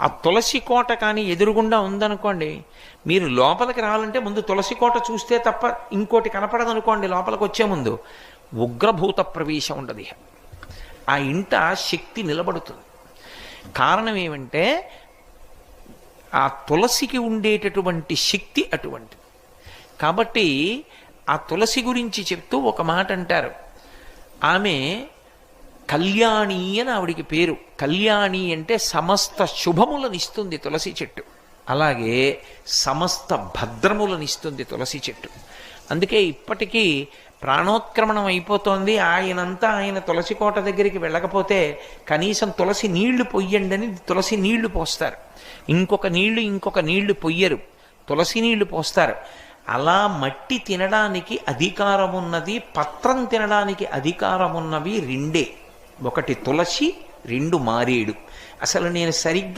ఆ తులసి కోట కానీ ఎదురుగుండా ఉందనుకోండి, మీరు లోపలికి రావాలంటే ముందు తులసి కోట చూస్తే తప్ప ఇంకోటి కనపడదనుకోండి. లోపలికి వచ్చే ముందు ఉగ్రభూత ప్రవేశం ఉండదు. ఆ ఇంట శక్తి నిలబడుతుంది. కారణం ఏమంటే ఆ తులసికి ఉండేటటువంటి శక్తి అటువంటిది. కాబట్టి ఆ తులసి గురించి చెప్తూ ఒక మాట అంటారు. ఆమె కళ్యాణి అని ఆవిడికి పేరు. కళ్యాణి అంటే సమస్త శుభములనిస్తుంది తులసి చెట్టు. అలాగే సమస్త భద్రములనిస్తుంది తులసి చెట్టు. అందుకే ఇప్పటికీ ప్రాణోత్క్రమణం అయిపోతోంది, ఆయన తులసి కోట దగ్గరికి వెళ్ళకపోతే కనీసం తులసి నీళ్లు పొయ్యండి అని తులసి నీళ్లు పోస్తారు. ఇంకొక నీళ్లు పొయ్యరు, తులసి నీళ్లు పోస్తారు. అలా మట్టి తినడానికి అధికారం ఉన్నది, పత్రం తినడానికి అధికారం ఉన్నవి రెండే. ఒకటి తులసి, రెండు మారేడు. అసలు నేను సరిగ్గా